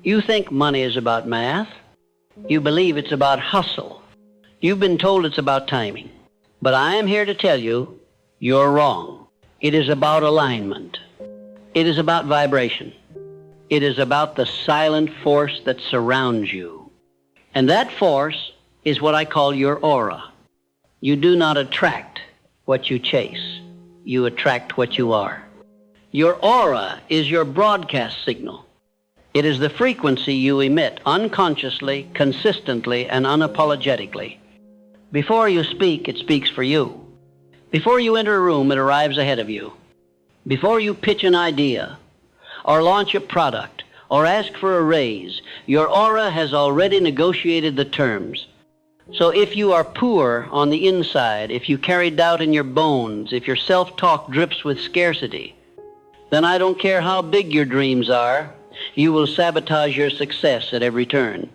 You think money is about math. You believe it's about hustle. You've been told it's about timing. But I am here to tell you, you're wrong. It is about alignment. It is about vibration. It is about the silent force that surrounds you. And that force is what I call your aura. You do not attract what you chase. You attract what you are. Your aura is your broadcast signal. It is the frequency you emit unconsciously, consistently, and unapologetically. Before you speak, it speaks for you. Before you enter a room, it arrives ahead of you. Before you pitch an idea, or launch a product, or ask for a raise, your aura has already negotiated the terms. So if you are poor on the inside, if you carry doubt in your bones, if your self-talk drips with scarcity, then I don't care how big your dreams are, you will sabotage your success at every turn.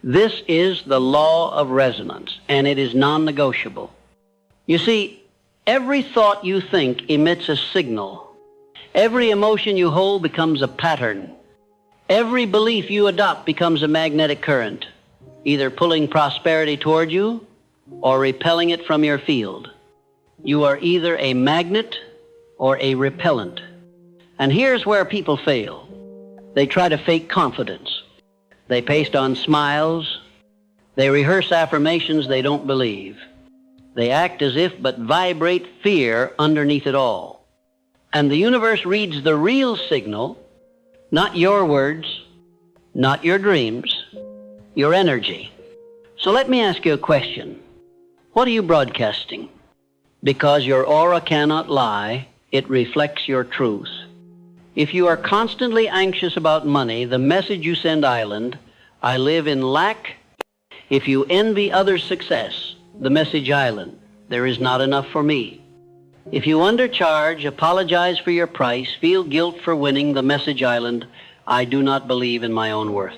This is the law of resonance, and it is non-negotiable. You see, every thought you think emits a signal. Every emotion you hold becomes a pattern. Every belief you adopt becomes a magnetic current, either pulling prosperity toward you or repelling it from your field. You are either a magnet or a repellent. And here's where people fail. They try to fake confidence. They paste on smiles. They rehearse affirmations they don't believe. They act as if but vibrate fear underneath it all. And the universe reads the real signal, not your words, not your dreams, your energy. So let me ask you a question. What are you broadcasting? Because your aura cannot lie, it reflects your truth. If you are constantly anxious about money, the message you send island, I live in lack. If you envy others' success, the message island, there is not enough for me. If you undercharge, apologize for your price, feel guilt for winning, the message island, I do not believe in my own worth.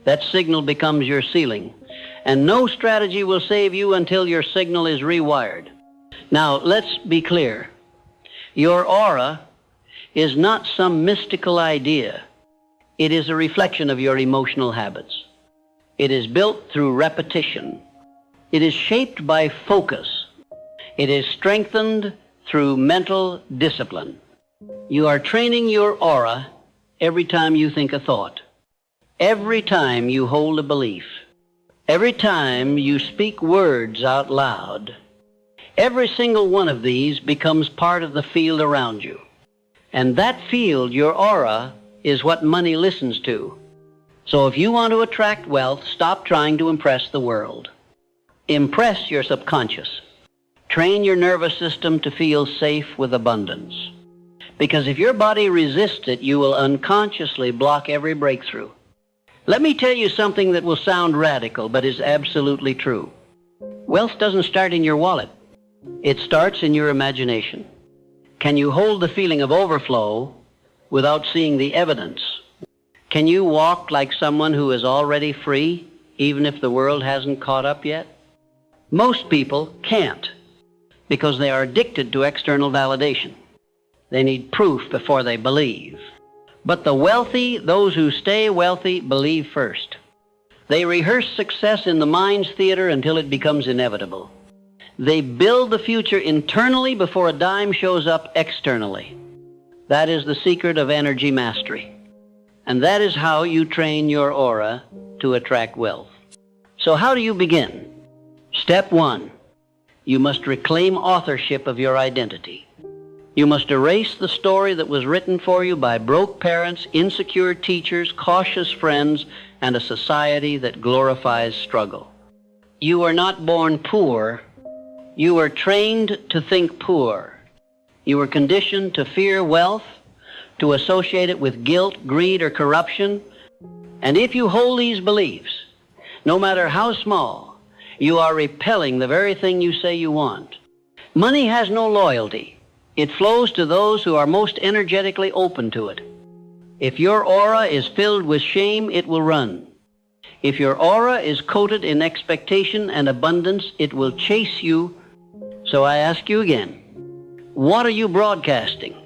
That signal becomes your ceiling, and no strategy will save you until your signal is rewired. Now, let's be clear. Your aura is not some mystical idea. It is a reflection of your emotional habits. It is built through repetition. It is shaped by focus. It is strengthened through mental discipline. You are training your aura every time you think a thought, every time you hold a belief, every time you speak words out loud. Every single one of these becomes part of the field around you. And that field, your aura, is what money listens to. So if you want to attract wealth, stop trying to impress the world. Impress your subconscious. Train your nervous system to feel safe with abundance. Because if your body resists it, you will unconsciously block every breakthrough. Let me tell you something that will sound radical, but is absolutely true. Wealth doesn't start in your wallet. It starts in your imagination. Can you hold the feeling of overflow without seeing the evidence? Can you walk like someone who is already free, even if the world hasn't caught up yet? Most people can't, because they are addicted to external validation. They need proof before they believe. But the wealthy, those who stay wealthy, believe first. They rehearse success in the mind's theater until it becomes inevitable. They build the future internally before a dime shows up externally. That is the secret of energy mastery. And that is how you train your aura to attract wealth. So how do you begin? Step 1, you must reclaim authorship of your identity. You must erase the story that was written for you by broke parents, insecure teachers, cautious friends, and a society that glorifies struggle. You are not born poor. You were trained to think poor. You were conditioned to fear wealth, to associate it with guilt, greed, or corruption. And if you hold these beliefs, no matter how small, you are repelling the very thing you say you want. Money has no loyalty. It flows to those who are most energetically open to it. If your aura is filled with shame, it will run. If your aura is coated in expectation and abundance, it will chase you. So I ask you again, what are you broadcasting?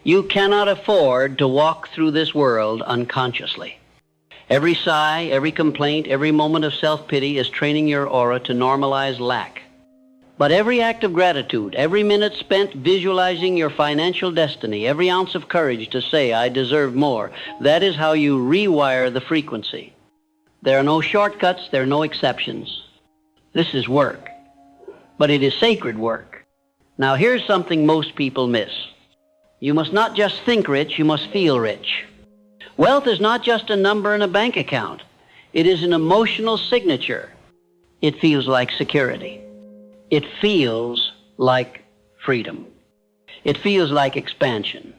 You cannot afford to walk through this world unconsciously. Every sigh, every complaint, every moment of self-pity is training your aura to normalize lack. But every act of gratitude, every minute spent visualizing your financial destiny, every ounce of courage to say, I deserve more, that is how you rewire the frequency. There are no shortcuts, there are no exceptions. This is work, but it is sacred work. Now here's something most people miss. You must not just think rich, you must feel rich. Wealth is not just a number in a bank account. It is an emotional signature. It feels like security. It feels like freedom. It feels like expansion.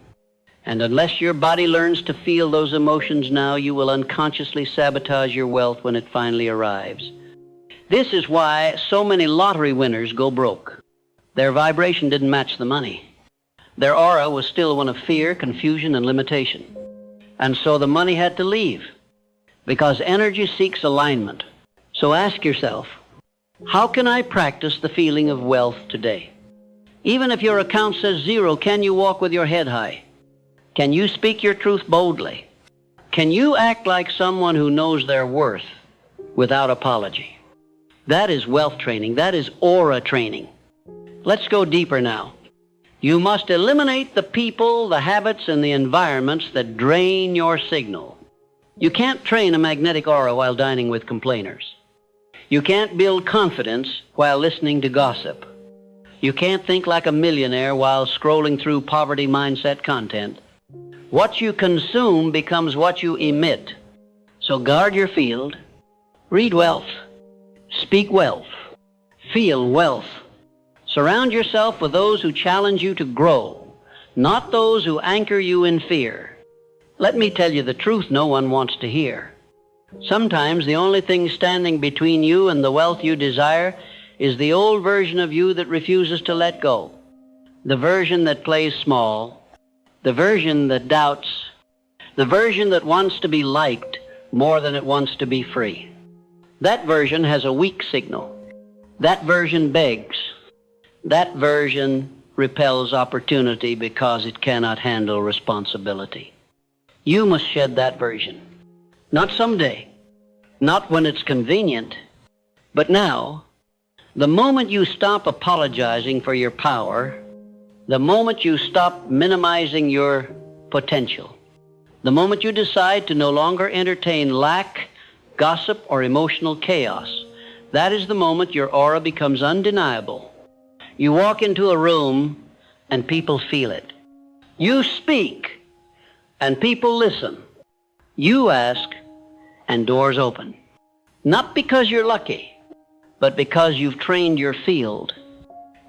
And unless your body learns to feel those emotions now, you will unconsciously sabotage your wealth when it finally arrives. This is why so many lottery winners go broke. Their vibration didn't match the money. Their aura was still one of fear, confusion, and limitation. And so the money had to leave, because energy seeks alignment. So ask yourself, how can I practice the feeling of wealth today? Even if your account says zero, can you walk with your head high? Can you speak your truth boldly? Can you act like someone who knows their worth without apology? That is wealth training. That is aura training. Let's go deeper now. You must eliminate the people, the habits, and the environments that drain your signal. You can't train a magnetic aura while dining with complainers. You can't build confidence while listening to gossip. You can't think like a millionaire while scrolling through poverty mindset content. What you consume becomes what you emit. So guard your field. Read wealth. Speak wealth. Feel wealth. Surround yourself with those who challenge you to grow, not those who anchor you in fear. Let me tell you the truth no one wants to hear. Sometimes the only thing standing between you and the wealth you desire is the old version of you that refuses to let go, the version that plays small, the version that doubts, the version that wants to be liked more than it wants to be free. That version has a weak signal. That version begs. That version repels opportunity because it cannot handle responsibility. You must shed that version. Not someday, not when it's convenient, but now. The moment you stop apologizing for your power, the moment you stop minimizing your potential, the moment you decide to no longer entertain lack, gossip, or emotional chaos, that is the moment your aura becomes undeniable. You walk into a room and people feel it. You speak and people listen. You ask and doors open. Not because you're lucky, but because you've trained your field.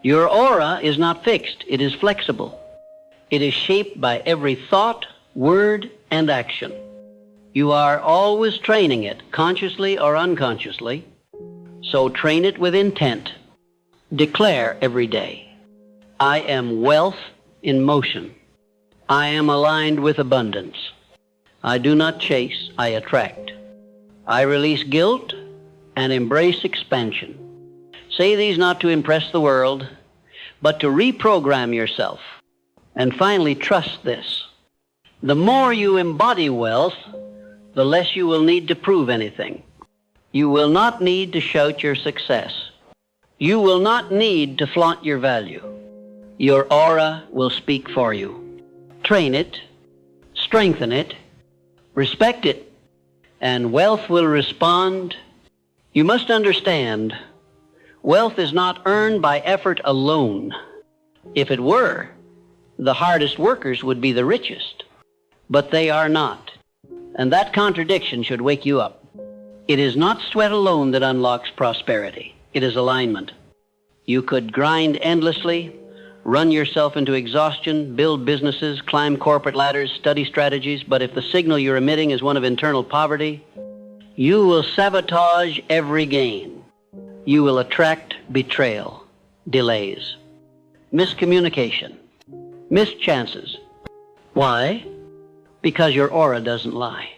Your aura is not fixed. It is flexible. It is shaped by every thought, word, and action. You are always training it, consciously or unconsciously. So train it with intent. Declare every day, I am wealth in motion. I am aligned with abundance. I do not chase, I attract. I release guilt and embrace expansion. Say these not to impress the world, but to reprogram yourself. And finally, trust this. The more you embody wealth, the less you will need to prove anything. You will not need to shout your success. You will not need to flaunt your value. Your aura will speak for you. Train it, strengthen it, respect it, and wealth will respond. You must understand, wealth is not earned by effort alone. If it were, the hardest workers would be the richest. But they are not. And that contradiction should wake you up. It is not sweat alone that unlocks prosperity. It is alignment. You could grind endlessly, run yourself into exhaustion, build businesses, climb corporate ladders, study strategies, but if the signal you're emitting is one of internal poverty, you will sabotage every gain. You will attract betrayal, delays, miscommunication, missed chances. Why? Because your aura doesn't lie.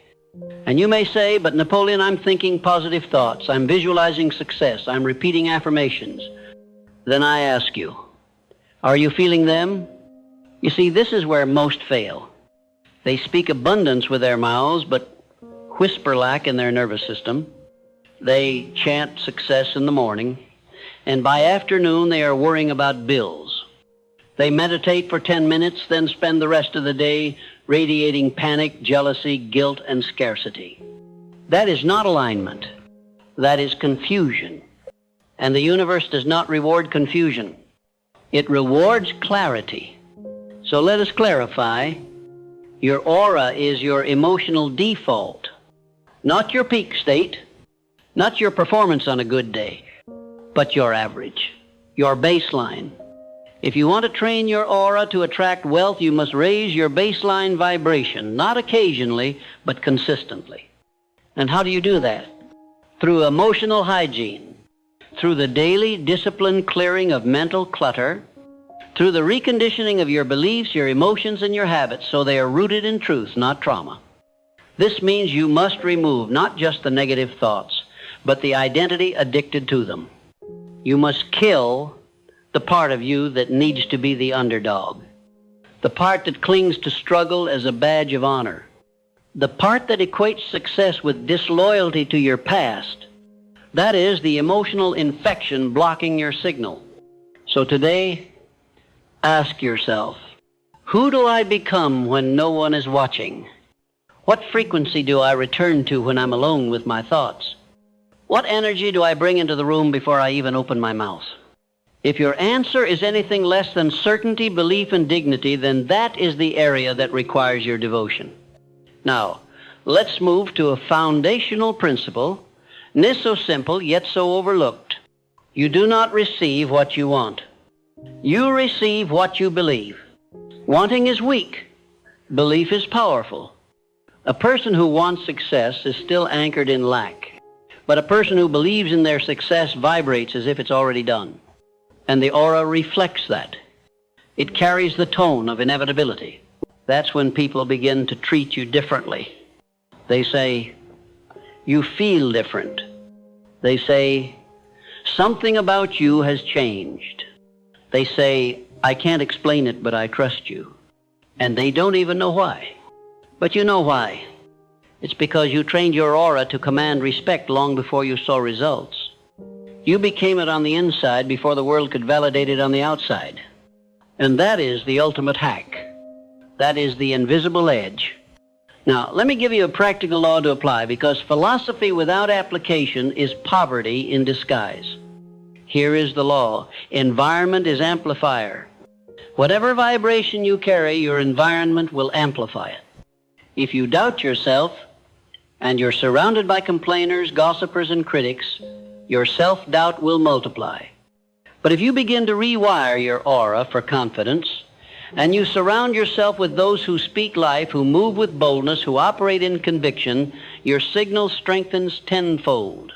And you may say, but Napoleon, I'm thinking positive thoughts. I'm visualizing success. I'm repeating affirmations. Then I ask you, are you feeling them? You see, this is where most fail. They speak abundance with their mouths, but whisper-like in their nervous system. They chant success in the morning, and by afternoon they are worrying about bills. They meditate for 10 minutes, then spend the rest of the day radiating panic, jealousy, guilt, and scarcity. That is not alignment. That is confusion. And the universe does not reward confusion. It rewards clarity. So let us clarify. Your aura is your emotional default, not your peak state, not your performance on a good day, but your average, your baseline. If you want to train your aura to attract wealth, you must raise your baseline vibration, not occasionally, but consistently. And how do you do that? Through emotional hygiene, through the daily disciplined clearing of mental clutter, through the reconditioning of your beliefs, your emotions, and your habits so they are rooted in truth, not trauma. This means you must remove not just the negative thoughts, but the identity addicted to them. You must kill the part of you that needs to be the underdog, the part that clings to struggle as a badge of honor, the part that equates success with disloyalty to your past. That is the emotional infection blocking your signal. So today, ask yourself, who do I become when no one is watching? What frequency do I return to when I'm alone with my thoughts? What energy do I bring into the room before I even open my mouth? If your answer is anything less than certainty, belief, and dignity, then that is the area that requires your devotion. Now, let's move to a foundational principle, not so simple, yet so overlooked. You do not receive what you want. You receive what you believe. Wanting is weak. Belief is powerful. A person who wants success is still anchored in lack. But a person who believes in their success vibrates as if it's already done. And the aura reflects that. It carries the tone of inevitability. That's when people begin to treat you differently. They say, you feel different. They say, something about you has changed. They say, I can't explain it, but I trust you. And they don't even know why. But you know why. It's because you trained your aura to command respect long before you saw results. You became it on the inside before the world could validate it on the outside. And that is the ultimate hack. That is the invisible edge. Now, let me give you a practical law to apply, because philosophy without application is poverty in disguise. Here is the law. Environment is amplifier. Whatever vibration you carry, your environment will amplify it. If you doubt yourself, and you're surrounded by complainers, gossipers, and critics, your self-doubt will multiply. But if you begin to rewire your aura for confidence, and you surround yourself with those who speak life, who move with boldness, who operate in conviction, your signal strengthens tenfold.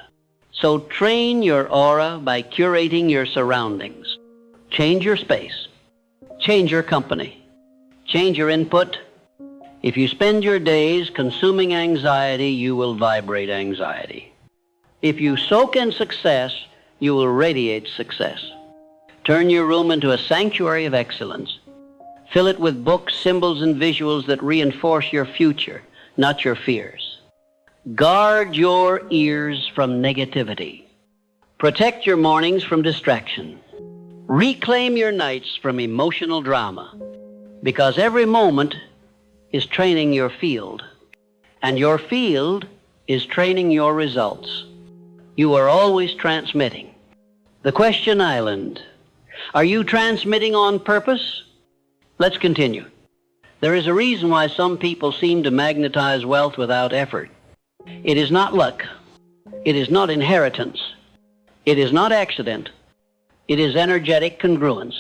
So train your aura by curating your surroundings. Change your space. Change your company. Change your input. If you spend your days consuming anxiety, you will vibrate anxiety. If you soak in success, you will radiate success. Turn your room into a sanctuary of excellence. Fill it with books, symbols, and visuals that reinforce your future, not your fears. Guard your ears from negativity. Protect your mornings from distraction. Reclaim your nights from emotional drama, because every moment is training your field, and your field is training your results. You are always transmitting. The question island. Are you transmitting on purpose? Let's continue. There is a reason why some people seem to magnetize wealth without effort. It is not luck. It is not inheritance. It is not accident. It is energetic congruence.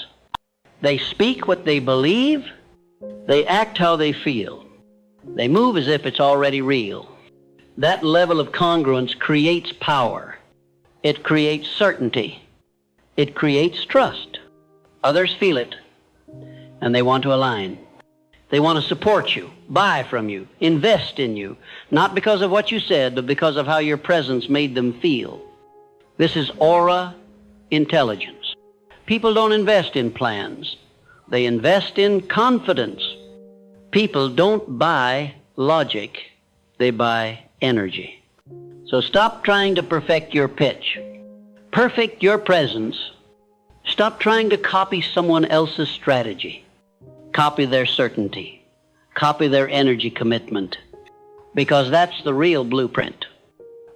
They speak what they believe. They act how they feel. They move as if it's already real. That level of congruence creates power. It creates certainty. It creates trust. Others feel it, and they want to align. They want to support you, buy from you, invest in you, not because of what you said, but because of how your presence made them feel. This is aura intelligence. People don't invest in plans. They invest in confidence. People don't buy logic. They buy energy. So stop trying to perfect your pitch. Perfect your presence. Stop trying to copy someone else's strategy. Copy their certainty. Copy their energy commitment. Because that's the real blueprint.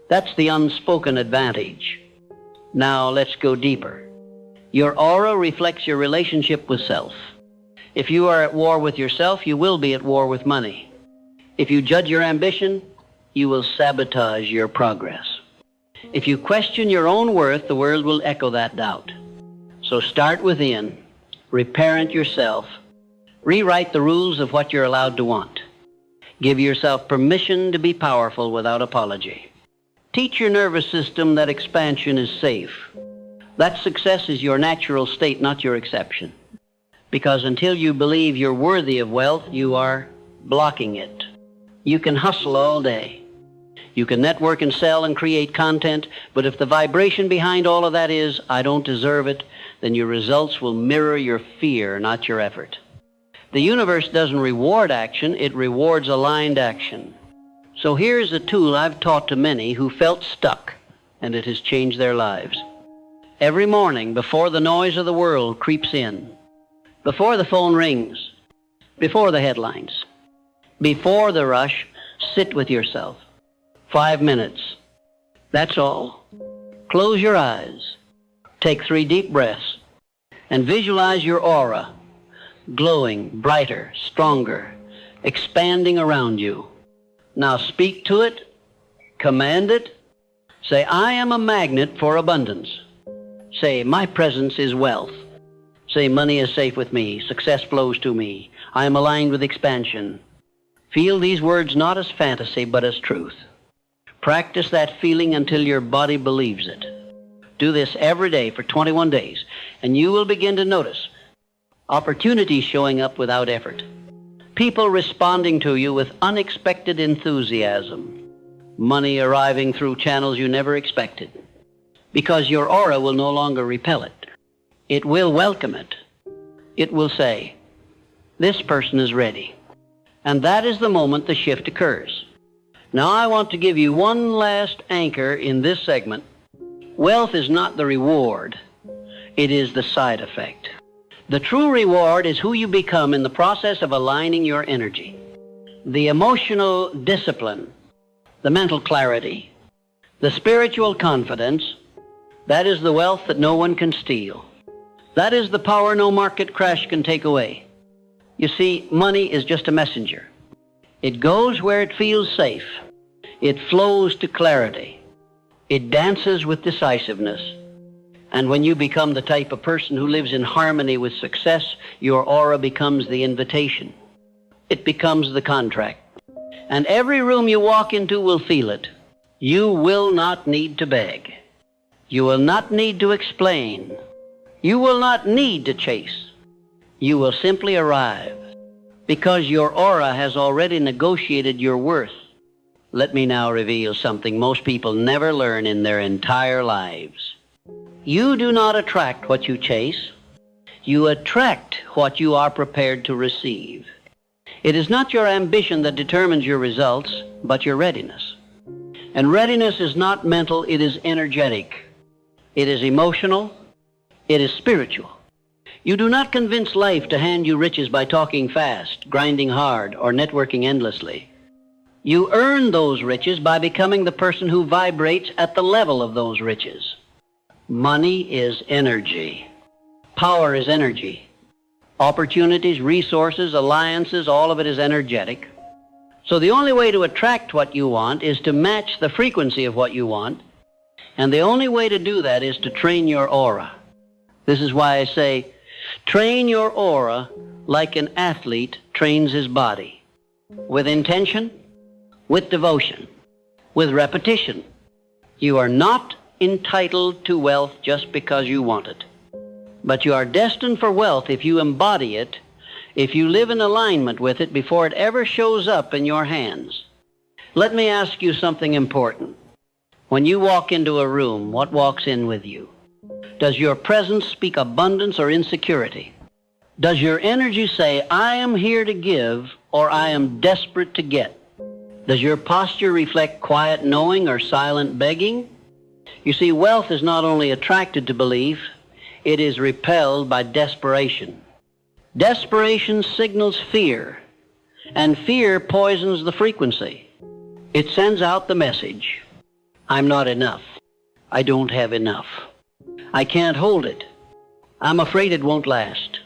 That's the unspoken advantage. Now let's go deeper. Your aura reflects your relationship with self. If you are at war with yourself, you will be at war with money. If you judge your ambition, you will sabotage your progress. If you question your own worth, the world will echo that doubt. So start within, reparent yourself, rewrite the rules of what you're allowed to want. Give yourself permission to be powerful without apology. Teach your nervous system that expansion is safe. That success is your natural state, not your exception. Because until you believe you're worthy of wealth, you are blocking it. You can hustle all day. You can network and sell and create content, but if the vibration behind all of that is, I don't deserve it, then your results will mirror your fear, not your effort. The universe doesn't reward action, it rewards aligned action. So here's a tool I've taught to many who felt stuck, and it has changed their lives. Every morning, before the noise of the world creeps in, before the phone rings, before the headlines, before the rush, sit with yourself. 5 minutes. That's all. Close your eyes. Take 3 deep breaths and visualize your aura, glowing, brighter, stronger, expanding around you. Now speak to it, command it. Say, I am a magnet for abundance. Say, my presence is wealth. Say, money is safe with me, success flows to me, I am aligned with expansion. Feel these words not as fantasy, but as truth. Practice that feeling until your body believes it. Do this every day for 21 days, and you will begin to notice opportunities showing up without effort. People responding to you with unexpected enthusiasm. Money arriving through channels you never expected. Because your aura will no longer repel it. It will welcome it. It will say, this person is ready. And that is the moment the shift occurs. Now I want to give you one last anchor in this segment. Wealth is not the reward. It is the side effect. The true reward is who you become in the process of aligning your energy. The emotional discipline, the mental clarity, the spiritual confidence, that is the wealth that no one can steal. That is the power no market crash can take away. You see, money is just a messenger. It goes where it feels safe. It flows to clarity. It dances with decisiveness. And when you become the type of person who lives in harmony with success, your aura becomes the invitation. It becomes the contract. And every room you walk into will feel it. You will not need to beg. You will not need to explain. You will not need to chase. You will simply arrive. Because your aura has already negotiated your worth. Let me now reveal something most people never learn in their entire lives. You do not attract what you chase. You attract what you are prepared to receive. It is not your ambition that determines your results, but your readiness. And readiness is not mental, it is energetic. It is emotional. It is spiritual. You do not convince life to hand you riches by talking fast, grinding hard, or networking endlessly. You earn those riches by becoming the person who vibrates at the level of those riches. Money is energy. Power is energy. Opportunities, resources, alliances, all of it is energetic. So the only way to attract what you want is to match the frequency of what you want. And the only way to do that is to train your aura. This is why I say, train your aura like an athlete trains his body. With intention, with devotion, with repetition. You are not entitled to wealth just because you want it. But you are destined for wealth if you embody it, if you live in alignment with it before it ever shows up in your hands. Let me ask you something important. When you walk into a room, what walks in with you? Does your presence speak abundance or insecurity? Does your energy say, I am here to give, or I am desperate to get? Does your posture reflect quiet knowing or silent begging? You see, wealth is not only attracted to belief, it is repelled by desperation. Desperation signals fear, and fear poisons the frequency. It sends out the message, I'm not enough. I don't have enough. I can't hold it. I'm afraid it won't last.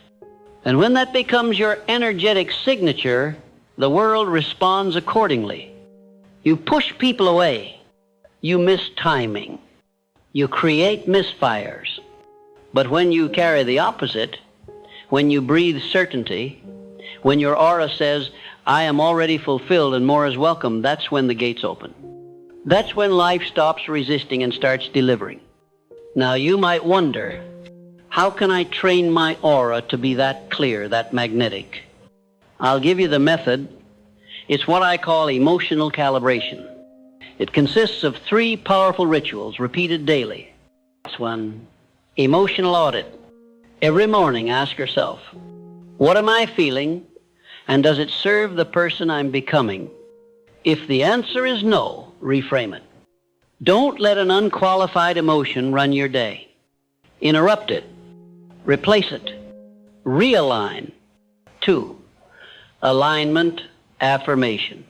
And when that becomes your energetic signature, the world responds accordingly. You push people away. You miss timing. You create misfires. But when you carry the opposite, when you breathe certainty, when your aura says, I am already fulfilled and more is welcome, that's when the gates open. That's when life stops resisting and starts delivering. Now you might wonder, how can I train my aura to be that clear, that magnetic? I'll give you the method. It's what I call emotional calibration. It consists of 3 powerful rituals repeated daily. This one, emotional audit. Every morning ask yourself, what am I feeling, and does it serve the person I'm becoming? If the answer is no, reframe it. Don't let an unqualified emotion run your day. Interrupt it. Replace it. Realign. 2, alignment, affirmation.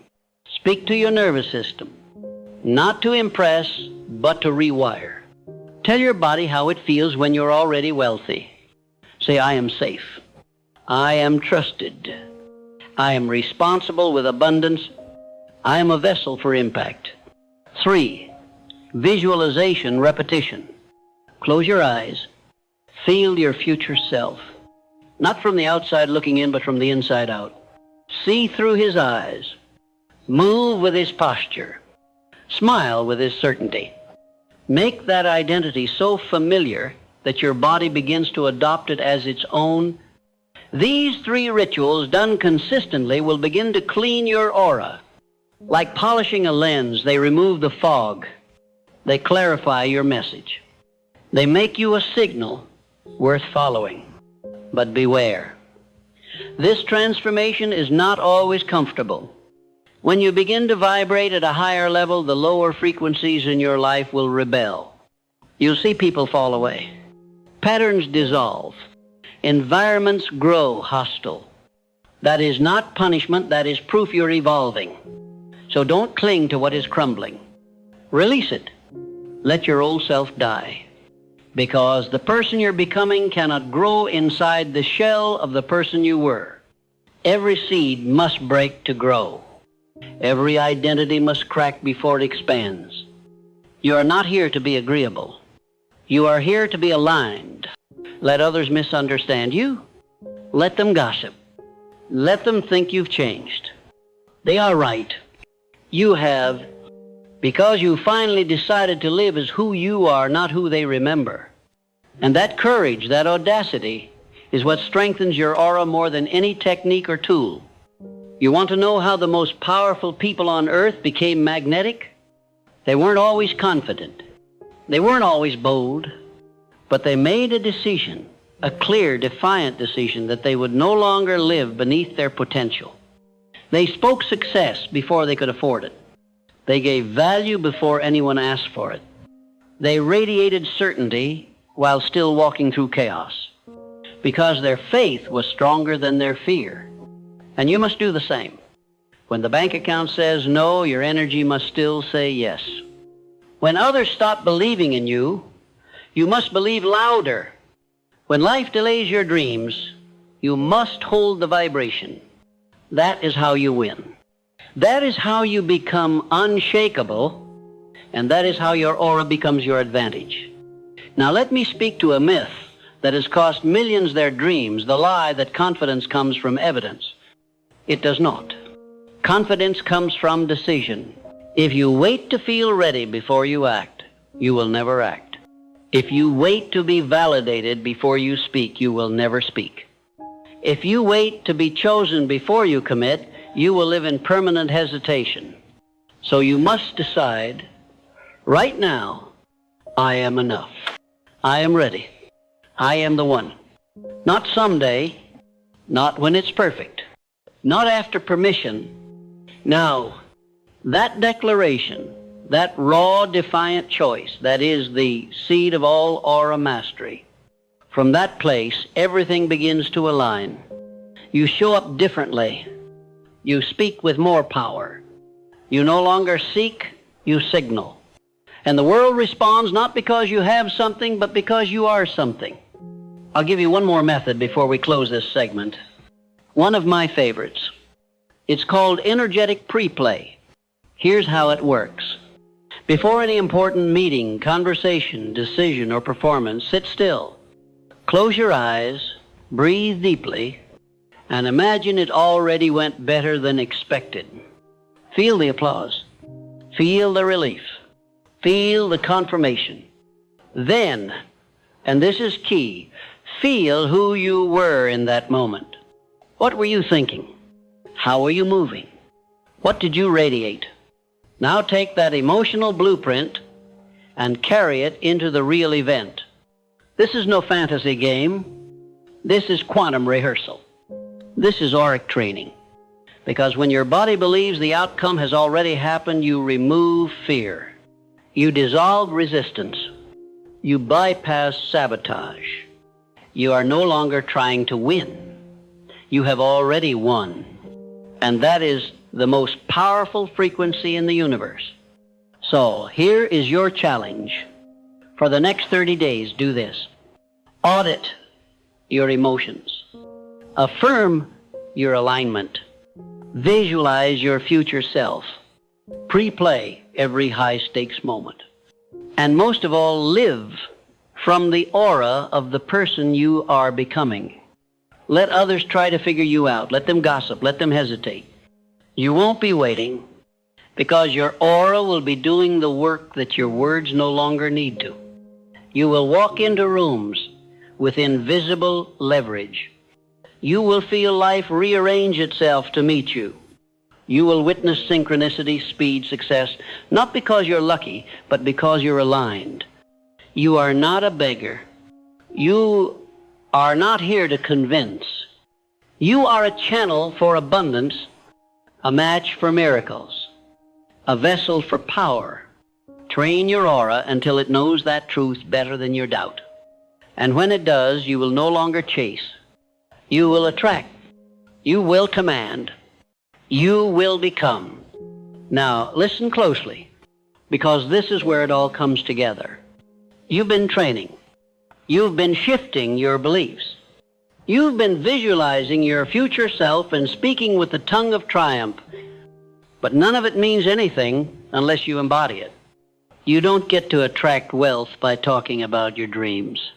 Speak to your nervous system. Not to impress, but to rewire. Tell your body how it feels when you're already wealthy. Say, I am safe. I am trusted. I am responsible with abundance. I am a vessel for impact. 3, visualization, repetition. Close your eyes. Feel your future self. Not from the outside looking in, but from the inside out. See through his eyes. Move with his posture. Smile with his certainty. Make that identity so familiar that your body begins to adopt it as its own. These 3 rituals done consistently will begin to clean your aura. Like polishing a lens, they remove the fog. They clarify your message. They make you a signal worth following. But beware. This transformation is not always comfortable. When you begin to vibrate at a higher level, the lower frequencies in your life will rebel. You'll see people fall away. Patterns dissolve. Environments grow hostile. That is not punishment, that is proof you're evolving. So don't cling to what is crumbling. Release it. Let your old self die. Because the person you're becoming cannot grow inside the shell of the person you were. Every seed must break to grow. Every identity must crack before it expands. You are not here to be agreeable. You are here to be aligned. Let others misunderstand you. Let them gossip. Let them think you've changed. They are right. You have, because you finally decided to live as who you are, not who they remember. And that courage, that audacity, is what strengthens your aura more than any technique or tool. You want to know how the most powerful people on earth became magnetic? They weren't always confident. They weren't always bold. But they made a decision, a clear, defiant decision, that they would no longer live beneath their potential. They spoke success before they could afford it. They gave value before anyone asked for it. They radiated certainty while still walking through chaos, because their faith was stronger than their fear. And you must do the same. When the bank account says no, your energy must still say yes. When others stop believing in you, you must believe louder. When life delays your dreams, you must hold the vibration. That is how you win. That is how you become unshakable, and that is how your aura becomes your advantage. Now let me speak to a myth that has cost millions their dreams, the lie that confidence comes from evidence. It does not. Confidence comes from decision. If you wait to feel ready before you act, you will never act. If you wait to be validated before you speak, you will never speak. If you wait to be chosen before you commit, you will live in permanent hesitation. So you must decide, right now, I am enough. I am ready. I am the one. Not someday, not when it's perfect, not after permission. Now, That declaration, that raw, defiant choice, that is the seed of all aura mastery. From that place, everything begins to align. You show up differently. You speak with more power. You no longer seek, you signal. And the world responds not because you have something, but because you are something. I'll give you one more method before we close this segment. One of my favorites. It's called energetic pre-play. Here's how it works. Before any important meeting, conversation, decision, or performance, sit still. Close your eyes, breathe deeply, and imagine it already went better than expected. Feel the applause. Feel the relief. Feel the confirmation. Then, and this is key, feel who you were in that moment. What were you thinking? How were you moving? What did you radiate? Now take that emotional blueprint and carry it into the real event. This is no fantasy game. This is quantum rehearsal. This is auric training. Because when your body believes the outcome has already happened, you remove fear. You dissolve resistance. You bypass sabotage. You are no longer trying to win. You have already won. And that is the most powerful frequency in the universe. So here is your challenge. For the next 30 days, do this. Audit your emotions. Affirm your alignment. Visualize your future self. Pre-play every high-stakes moment. And most of all, live from the aura of the person you are becoming. Let others try to figure you out. Let them gossip. Let them hesitate. You won't be waiting, because your aura will be doing the work that your words no longer need to. You will walk into rooms with invisible leverage. You will feel life rearrange itself to meet you. You will witness synchronicity, speed, success, not because you're lucky, but because you're aligned. You are not a beggar. You are not here to convince. You are a channel for abundance, a match for miracles, a vessel for power. Train your aura until it knows that truth better than your doubt. And when it does, you will no longer chase. You will attract. You will command. You will become. Now, listen closely, because this is where it all comes together. You've been training. You've been shifting your beliefs. You've been visualizing your future self and speaking with the tongue of triumph. But none of it means anything unless you embody it. You don't get to attract wealth by talking about your dreams.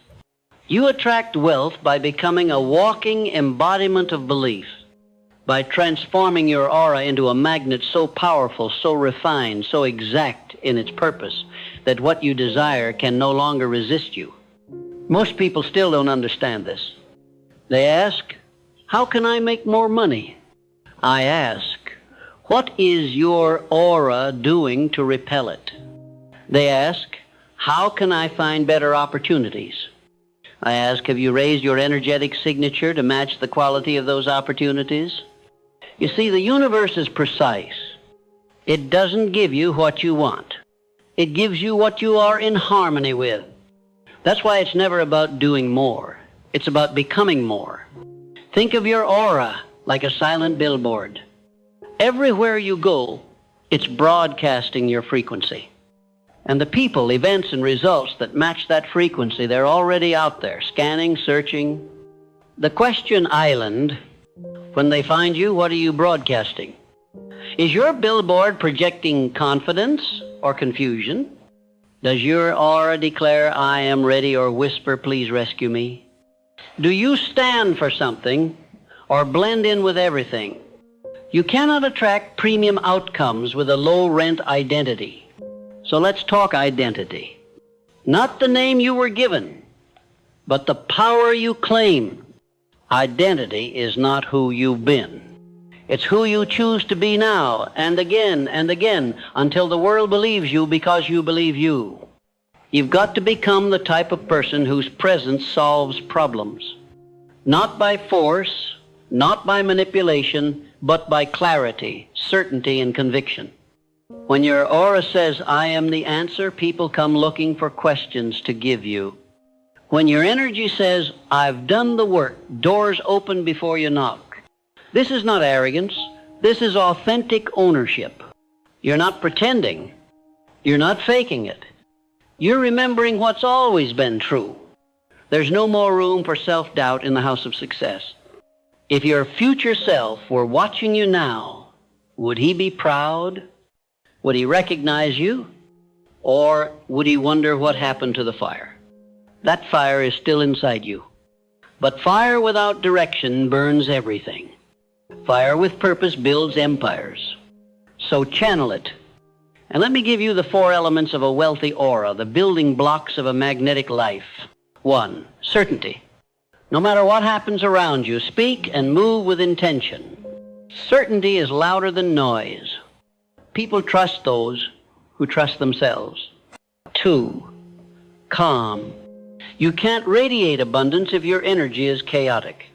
You attract wealth by becoming a walking embodiment of belief, by transforming your aura into a magnet so powerful, so refined, so exact in its purpose, that what you desire can no longer resist you. Most people still don't understand this. They ask, how can I make more money? I ask, what is your aura doing to repel it? They ask, how can I find better opportunities? I ask, have you raised your energetic signature to match the quality of those opportunities? You see, the universe is precise. It doesn't give you what you want. It gives you what you are in harmony with. That's why it's never about doing more. It's about becoming more. Think of your aura like a silent billboard. Everywhere you go, it's broadcasting your frequency. And the people, events, and results that match that frequency, they're already out there, scanning, searching. The question island, when they find you, what are you broadcasting? Is your billboard projecting confidence or confusion? Does your aura declare, I am ready, or whisper, please rescue me? Do you stand for something or blend in with everything? You cannot attract premium outcomes with a low-rent identity. So let's talk identity. Not the name you were given, but the power you claim. Identity is not who you've been. It's who you choose to be now, and again, until the world believes you because you believe you. You've got to become the type of person whose presence solves problems. Not by force, not by manipulation, but by clarity, certainty, and conviction. When your aura says, I am the answer, people come looking for questions to give you. When your energy says, I've done the work, doors open before you knock. This is not arrogance. This is authentic ownership. You're not pretending. You're not faking it. You're remembering what's always been true. There's no more room for self-doubt in the house of success. If your future self were watching you now, would he be proud? Would he recognize you? Or would he wonder what happened to the fire? That fire is still inside you. But fire without direction burns everything. Fire with purpose builds empires. So channel it. And let me give you the 4 elements of a wealthy aura, the building blocks of a magnetic life. 1, certainty. No matter what happens around you, speak and move with intention. Certainty is louder than noise. People trust those who trust themselves. 2, calm. You can't radiate abundance if your energy is chaotic.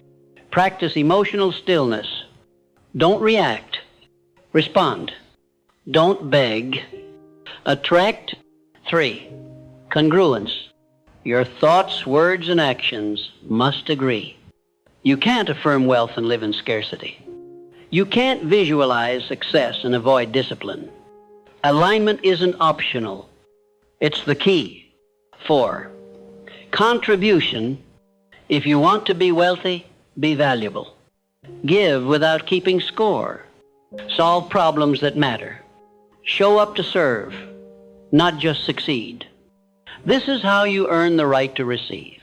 Practice emotional stillness. Don't react. Respond. Don't beg. Attract. 3, congruence. Your thoughts, words, and actions must agree. You can't affirm wealth and live in scarcity. You can't visualize success and avoid discipline. Alignment isn't optional. It's the key. 4, contribution. If you want to be wealthy, be valuable. Give without keeping score. Solve problems that matter. Show up to serve, not just succeed. This is how you earn the right to receive.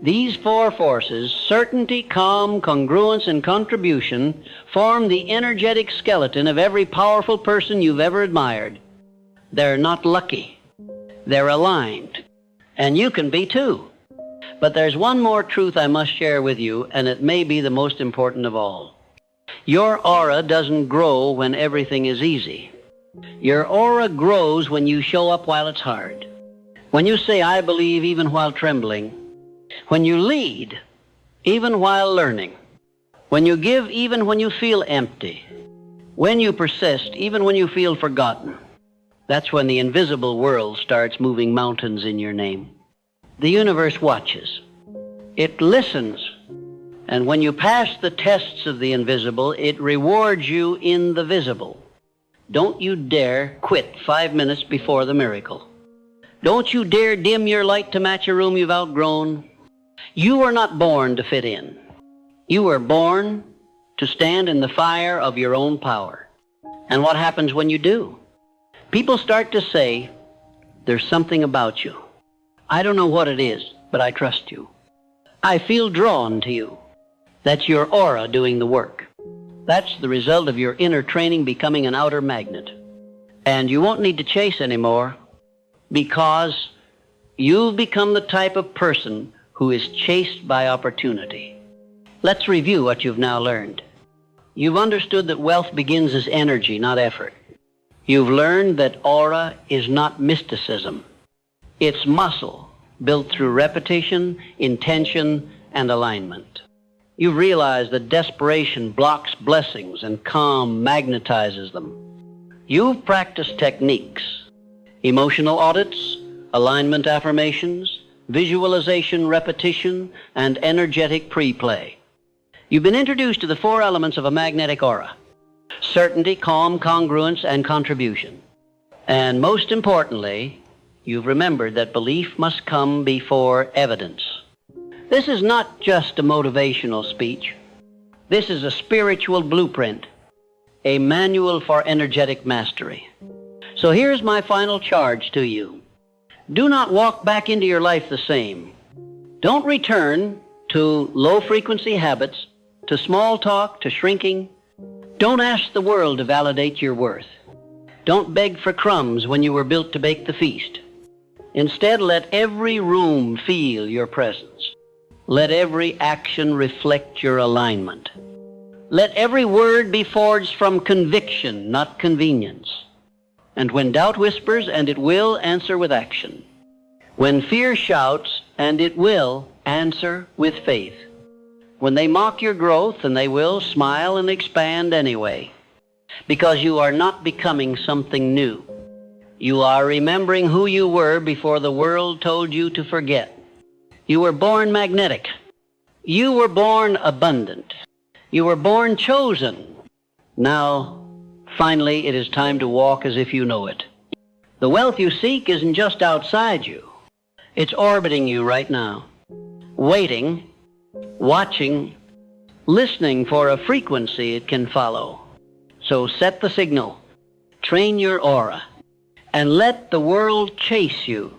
These 4 forces, certainty, calm, congruence, and contribution, form the energetic skeleton of every powerful person you've ever admired. They're not lucky. They're aligned. And you can be too. But there's one more truth I must share with you, and it may be the most important of all. Your aura doesn't grow when everything is easy. Your aura grows when you show up while it's hard. When you say, I believe even while trembling. When you lead, even while learning. When you give, even when you feel empty. When you persist, even when you feel forgotten. That's when the invisible world starts moving mountains in your name. The universe watches. It listens. And when you pass the tests of the invisible, it rewards you in the visible. Don't you dare quit 5 minutes before the miracle. Don't you dare dim your light to match a room you've outgrown. You were not born to fit in. You were born to stand in the fire of your own power. And what happens when you do? People start to say, there's something about you. I don't know what it is, but I trust you. I feel drawn to you. That's your aura doing the work. That's the result of your inner training becoming an outer magnet. And you won't need to chase anymore because you've become the type of person who is chased by opportunity. Let's review what you've now learned. You've understood that wealth begins as energy, not effort. You've learned that aura is not mysticism. It's muscle built through repetition, intention, and alignment. You've realized that desperation blocks blessings and calm magnetizes them. You've practiced techniques, emotional audits, alignment affirmations, visualization repetition, and energetic pre-play. You've been introduced to the 4 elements of a magnetic aura: certainty, calm, congruence, and contribution. And most importantly, you've remembered that belief must come before evidence. This is not just a motivational speech. This is a spiritual blueprint, a manual for energetic mastery. So here's my final charge to you. Do not walk back into your life the same. Don't return to low-frequency habits, to small talk, to shrinking. Don't ask the world to validate your worth. Don't beg for crumbs when you were built to bake the feast. Instead, let every room feel your presence. Let every action reflect your alignment. Let every word be forged from conviction, not convenience. And when doubt whispers, and it will, answer with action. When fear shouts, and it will, answer with faith. When they mock your growth, and they will, smile and expand anyway. because you are not becoming something new. You are remembering who you were before the world told you to forget. You were born magnetic. You were born abundant. You were born chosen. Now, finally, it is time to walk as if you know it. The wealth you seek isn't just outside you. It's orbiting you right now, waiting, watching, listening for a frequency it can follow. So set the signal, train your aura, and let the world chase you